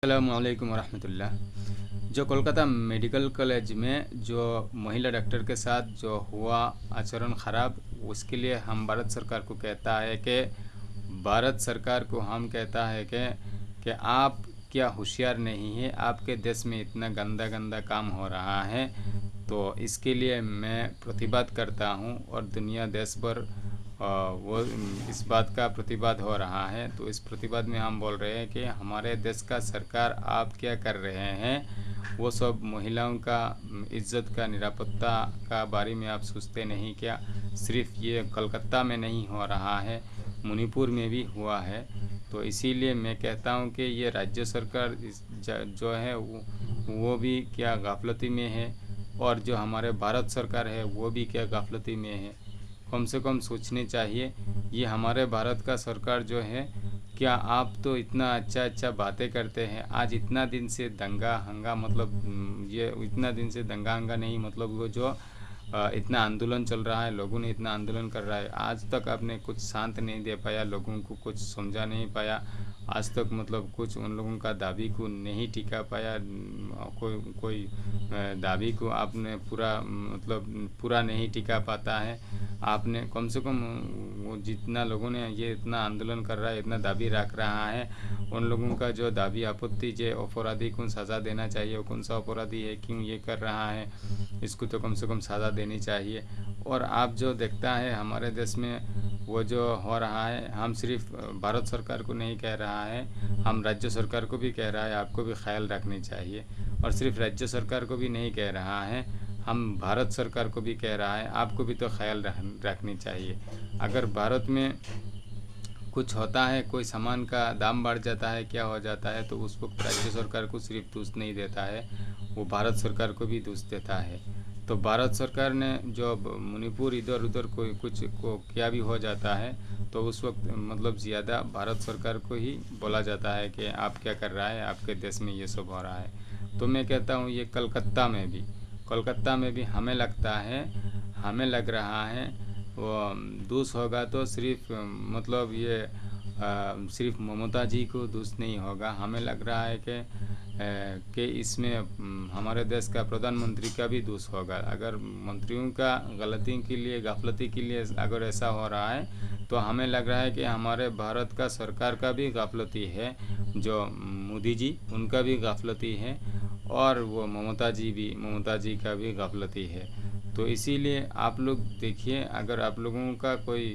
अस्सलामुअलैकुम वरहमतुल्लाह। जो Kolkata medical college में जो महिला डॉक्टर के साथ जो हुआ आचरण ख़राब, उसके लिए हम भारत सरकार को कहता है कि कि आप क्या होशियार नहीं है, आपके देश में इतना गंदा गंदा काम हो रहा है। तो इसके लिए मैं प्रतिवाद करता हूँ और दुनिया देश भर वो इस बात का प्रतिवाद हो रहा है। तो इस प्रतिवाद में हम बोल रहे हैं कि हमारे देश का सरकार आप क्या कर रहे हैं। वो सब महिलाओं का इज्जत का, निरापत्ता का बारे में आप सोचते नहीं क्या? सिर्फ ये कलकत्ता में नहीं हो रहा है, मणिपुर में भी हुआ है। तो इसीलिए मैं कहता हूँ कि ये राज्य सरकार जो है वो भी क्या गाफलती में है, और जो हमारे भारत सरकार है वो भी क्या गाफलती में है। कम से कम सोचने चाहिए। ये हमारे भारत का सरकार जो है, क्या आप तो इतना अच्छा अच्छा बातें करते हैं। आज इतना दिन से दंगा हंगा, मतलब ये इतना दिन से दंगा हंगा नहीं, मतलब वो जो इतना आंदोलन चल रहा है, लोगों ने इतना आंदोलन कर रहा है, आज तक आपने कुछ शांत नहीं दे पाया, लोगों को कुछ समझा नहीं पाया। आज तक मतलब कुछ उन लोगों का दाबी को नहीं टिका पाया। कोई दाबी को आपने पूरा मतलब पूरा नहीं टिका पाता है। आपने कम से कम वो जितना लोगों ने ये इतना आंदोलन कर रहा है, इतना दाबी रख रहा है, उन लोगों का जो दाबी आपत्ति जो अपराधी को सज़ा देना चाहिए। वो कौन सा अपराधी है, क्यों ये कर रहा है, इसको तो कम से कम सज़ा देनी चाहिए। और आप जो देखता है हमारे देश में वो जो हो रहा है, हम सिर्फ भारत सरकार को नहीं कह रहा है, हम राज्य सरकार को भी कह रहा है, आपको भी ख्याल रखनी चाहिए। और सिर्फ राज्य सरकार को भी नहीं कह रहा है, हम भारत सरकार को भी कह रहा है, आपको भी तो ख्याल रखनी चाहिए। अगर भारत में कुछ होता है, कोई सामान का दाम बढ़ जाता है, क्या हो जाता है, तो उस वक्त राज्य सरकार को सिर्फ दोष नहीं देता है, वो भारत सरकार को भी दोष देता है। तो भारत सरकार ने जो मणिपुर इधर उधर कोई कुछ को क्या भी हो जाता है, तो उस वक्त मतलब ज़्यादा भारत सरकार को ही बोला जाता है कि आप क्या कर रहा है, आपके देश में ये सब हो रहा है। तो मैं कहता हूँ ये कोलकाता में भी हमें लग रहा है वो दोष होगा तो सिर्फ मतलब ये सिर्फ ममता जी को दोष नहीं होगा। हमें लग रहा है कि इसमें हमारे देश का प्रधानमंत्री का भी दोष होगा। अगर मंत्रियों का गलती के लिए, गाफलती के लिए अगर ऐसा हो रहा है, तो हमें लग रहा है कि हमारे भारत का सरकार का भी गाफलती है। जो मोदी जी, उनका भी गाफलती है, और वो ममता जी का भी गाफलती है। तो इसीलिए आप लोग देखिए, अगर आप लोगों का कोई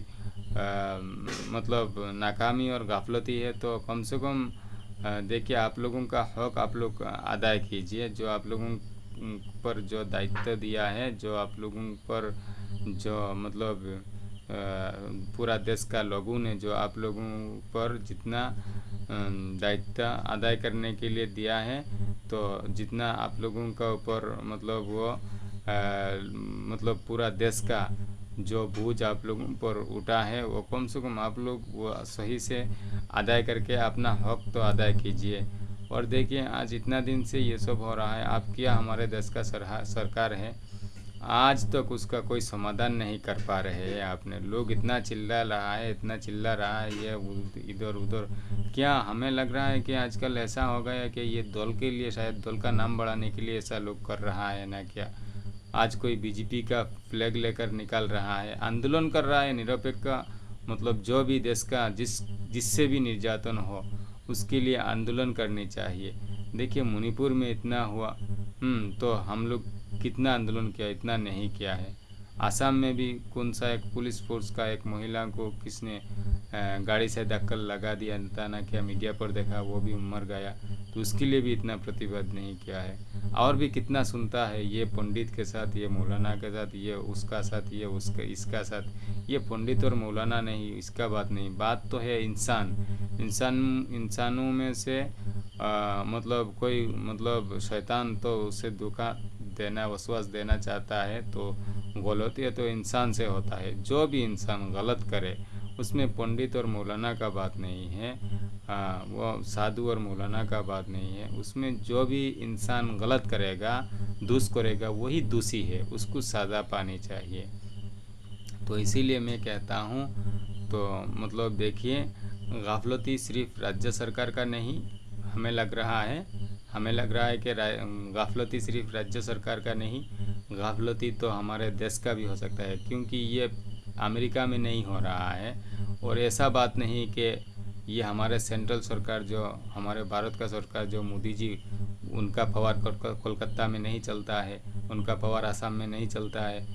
मतलब नाकामी और गाफलती है, तो कम से कम देखिए, आप लोगों का हक आप लोग अदा कीजिए। जो आप लोगों पर जो दायित्व दिया है, जो आप लोगों पर जो मतलब पूरा देश का लोगों ने जो आप लोगों पर जितना दायित्व अदा करने के लिए दिया है, तो जितना आप लोगों का ऊपर मतलब वो मतलब पूरा देश का जो बोझ आप लोगों पर उठा है, वो कम से कम आप लोग वो सही से अदा करके अपना हक तो अदा कीजिए। और देखिए, आज इतना दिन से ये सब हो रहा है, आप क्या हमारे देश का सरकार है, आज तक उसका कोई समाधान नहीं कर पा रहे हैं। आपने लोग इतना चिल्ला रहा है ये इधर उधर। क्या हमें लग रहा है कि आजकल ऐसा हो गया है कि ये दल के लिए, शायद दल का नाम बढ़ाने के लिए ऐसा लोग कर रहा है ना क्या? आज कोई बीजेपी का फ्लैग लेकर निकाल रहा है, आंदोलन कर रहा है निरपेक्ष, मतलब जो भी देश का जिससे भी निर्यातन हो, उसके लिए आंदोलन करनी चाहिए। देखिए, मणिपुर में इतना हुआ, तो हम लोग कितना आंदोलन किया, इतना नहीं किया है। आसाम में भी कौन सा एक पुलिस फोर्स का एक महिला को किसने गाड़ी से धक्का लगा दिया था ना क्या, मीडिया पर देखा, वो भी मर गया। तो उसके लिए भी इतना प्रतिवाद नहीं किया है। और भी कितना सुनता है, ये पंडित के साथ, ये मौलाना के साथ, ये उसका साथ, ये उसका इसका साथ। ये पंडित और मौलाना नहीं, इसका बात नहीं, बात तो है इंसानों में से मतलब कोई मतलब शैतान तो उसे धोखा देना, वसवास देना चाहता है, तो गलती है तो इंसान से होता है। जो भी इंसान गलत करे, उसमें पंडित और मौलाना का बात नहीं है, वो साधु और मौलाना का बात नहीं है। उसमें जो भी इंसान गलत करेगा, दुष्ट करेगा, वही दोषी है, उसको सज़ा पानी चाहिए। तो इसीलिए मैं कहता हूँ, तो मतलब देखिए, गाफलती सिर्फ राज्य सरकार का नहीं, हमें लग रहा है कि गाफलती सिर्फ राज्य सरकार का नहीं, गाफलती तो हमारे देश का भी हो सकता है, क्योंकि ये अमेरिका में नहीं हो रहा है। और ऐसा बात नहीं कि ये हमारे सेंट्रल सरकार, जो हमारे भारत का सरकार, जो मोदी जी, उनका पवार कोलकाता में नहीं चलता है, उनका पवार असम में नहीं चलता है,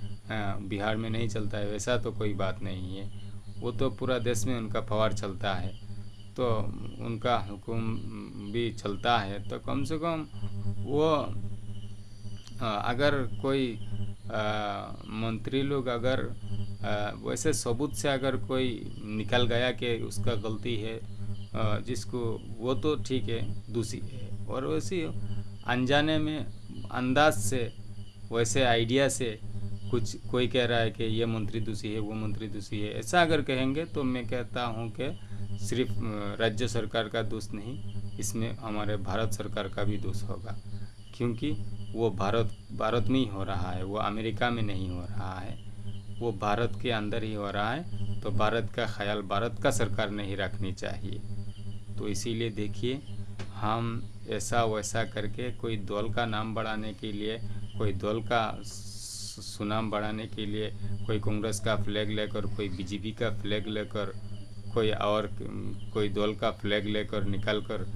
बिहार में नहीं चलता है, वैसा तो कोई बात नहीं है। वो तो पूरा देश में उनका पवार चलता है, तो उनका हुक्म भी चलता है। तो कम से कम वो अगर कोई मंत्री लोग अगर वैसे सबूत से अगर कोई निकल गया कि उसका गलती है, जिसको, वो तो ठीक है, दूषी है। और वैसे अनजाने में, अंदाज से, वैसे आइडिया से कुछ कोई कह रहा है कि ये मंत्री दूषी है, वो मंत्री दूषी है, ऐसा अगर कहेंगे तो मैं कहता हूँ कि सिर्फ राज्य सरकार का दोष नहीं, इसमें हमारे भारत सरकार का भी दोष होगा, क्योंकि वो भारत में ही हो रहा है, वो अमेरिका में नहीं हो रहा है, वो भारत के अंदर ही हो रहा है। तो भारत का ख्याल भारत का सरकार नहीं रखनी चाहिए। तो इसीलिए देखिए, हम ऐसा वैसा करके कोई दल का नाम बढ़ाने के लिए, कोई दल का सुनाम बढ़ाने के लिए, कोई कांग्रेस का फ्लैग लेकर, कोई बीजेपी का फ्लैग लेकर, कोई दल का फ्लैग लेकर निकल कर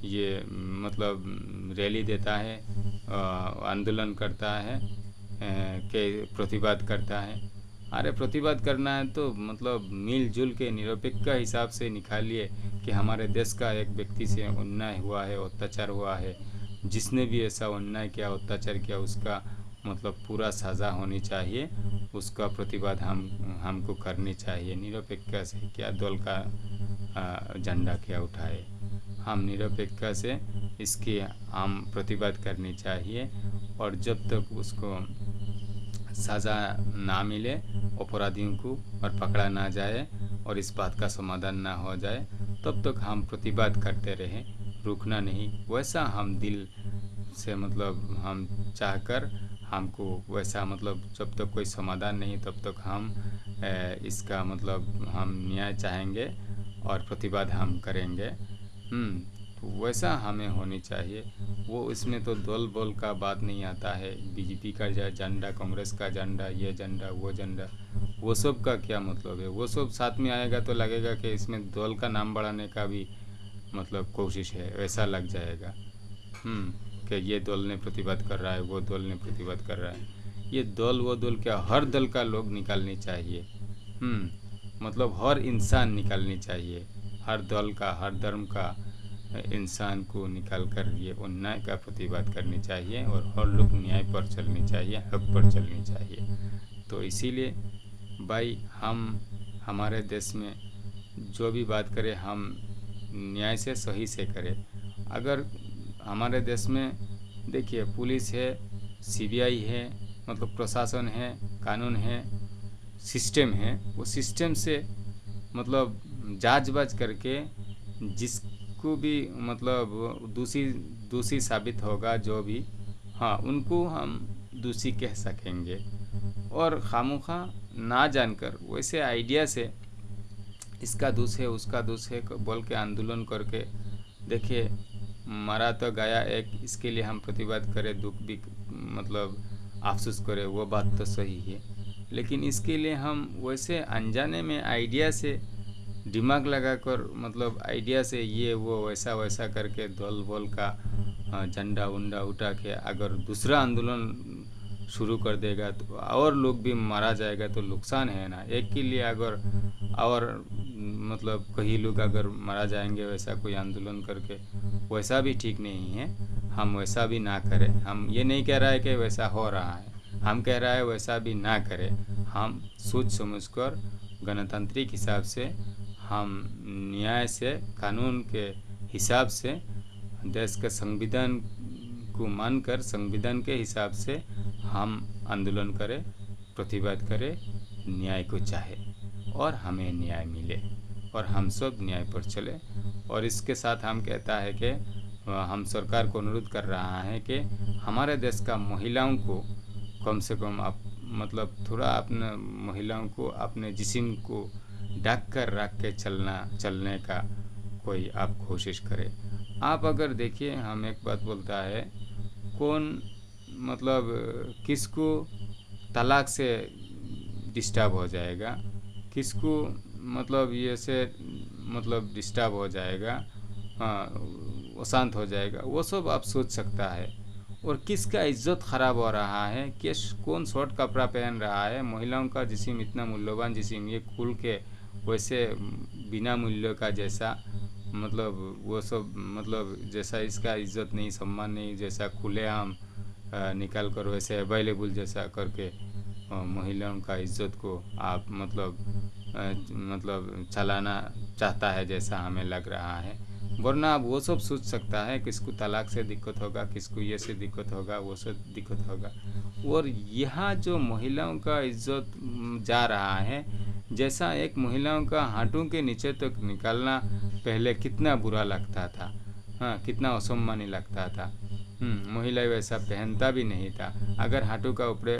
ये मतलब रैली देता है, आंदोलन करता है, के प्रतिवाद करता है। अरे प्रतिवाद करना है तो मतलब मिलजुल के निरपेक्ष हिसाब से निकालिए कि हमारे देश का एक व्यक्ति से अन्याय हुआ है, अत्याचार हुआ है, जिसने भी ऐसा अन्याय किया, अत्याचार किया, उसका मतलब पूरा सज़ा होनी चाहिए, उसका प्रतिवाद हमको करनी चाहिए निरपेक्ष से। क्या दल का झंडा क्या उठाए, हम निरपेक्ष से इसकी हम प्रतिवाद करनी चाहिए। और जब तक उसको सज़ा ना मिले अपराधियों को, और पकड़ा ना जाए, और इस बात का समाधान ना हो जाए, तब तक हम प्रतिवाद करते रहें, रुकना नहीं। वैसा हम दिल से मतलब हम चाहकर हमको वैसा मतलब जब तक कोई समाधान नहीं, तब तक हम इसका मतलब हम न्याय चाहेंगे और प्रतिवाद हम करेंगे। तो वैसा हमें होनी चाहिए। वो इसमें तो दल बल का बात नहीं आता है, बीजेपी का झंडा, कांग्रेस का झंडा, ये झंडा, वो झंडा, वो सब का क्या मतलब है। वो सब साथ में आएगा तो लगेगा कि इसमें दल का नाम बढ़ाने का भी मतलब कोशिश है, वैसा लग जाएगा कि ये दल ने प्रतिवाद कर रहा है, वो दल ने प्रतिवाद कर रहा है। ये दल वो दल क्या, हर दल का लोग निकालनी चाहिए। मतलब हर इंसान निकालनी चाहिए, हर दल का, हर धर्म का इंसान को निकाल कर ये अन्याय का प्रतिवाद करनी चाहिए, और हर लोग न्याय पर चलनी चाहिए, हक पर चलनी चाहिए। तो इसीलिए भाई, हम हमारे देश में जो भी बात करें, हम न्याय से, सही से करें। अगर हमारे देश में देखिए, पुलिस है, सीबीआई है, मतलब प्रशासन है, कानून है, सिस्टम है, वो सिस्टम से मतलब जांच बाज करके जिसको भी मतलब दोषी साबित होगा, जो भी, हाँ, उनको हम दोषी कह सकेंगे। और खामोखा ना जानकर वैसे आइडिया से इसका दोष है, उसका दोष है बोल के आंदोलन करके, देखिए मरा तो गया एक, इसके लिए हम प्रतिवाद करें, दुख भी मतलब अफसोस करें, वो बात तो सही है। लेकिन इसके लिए हम वैसे अनजाने में आइडिया से दिमाग लगाकर, मतलब आइडिया से ये वो वैसा वैसा करके दल बल का झंडा उंडा उठा के अगर दूसरा आंदोलन शुरू कर देगा तो और लोग भी मारा जाएगा, तो नुकसान है ना। एक के लिए अगर और मतलब कई लोग अगर मारा जाएंगे वैसा कोई आंदोलन करके, वैसा भी ठीक नहीं है। हम वैसा भी ना करें। हम ये नहीं कह रहा है कि वैसा हो रहा है, हम कह रहा है वैसा भी ना करें। हम सोच समझकर गणतांत्रिक हिसाब से, हम न्याय से, कानून के हिसाब से, देश के संविधान को मानकर संविधान के हिसाब से हम आंदोलन करें, प्रतिवाद करें, न्याय को चाहे और हमें न्याय मिले और हम सब न्याय पर चले। और इसके साथ हम कहता है कि हम सरकार को अनुरोध कर रहा है कि हमारे देश का महिलाओं को कम से कम आप मतलब थोड़ा अपने महिलाओं को अपने जिस्म को ढक कर रख के चलने का कोई आप कोशिश करें। आप अगर देखिए, हम एक बात बोलता है, कौन मतलब किसको तलाक से डिस्टर्ब हो जाएगा, किसको मतलब ये से मतलब डिस्टर्ब हो जाएगा, हाँ, अशांत हो जाएगा, वो सब आप सोच सकता है। और किसका इज्जत खराब हो रहा है, किस कौन शॉर्ट कपड़ा पहन रहा है, महिलाओं का जिस्म इतना मूल्यवान जिस्म, ये खुल के वैसे बिना मूल्य का जैसा, मतलब वो सब मतलब जैसा इसका इज्जत नहीं, सम्मान नहीं, जैसा खुलेआम निकाल कर वैसे अवेलेबल जैसा करके महिलाओं का इज्जत को आप मतलब चलाना चाहता है, जैसा हमें लग रहा है। वरना आप वो सब सोच सकता है, किसको तलाक से दिक्कत होगा, किसको ये से दिक्कत होगा, वो से दिक्कत होगा। और यहाँ जो महिलाओं का इज्जत जा रहा है, जैसा एक महिलाओं का हाथों के नीचे तक निकालना पहले कितना बुरा लगता था, हाँ, कितना असम्मानी लगता था। महिला वैसा पहनता भी नहीं था। अगर हाथों का ऊपर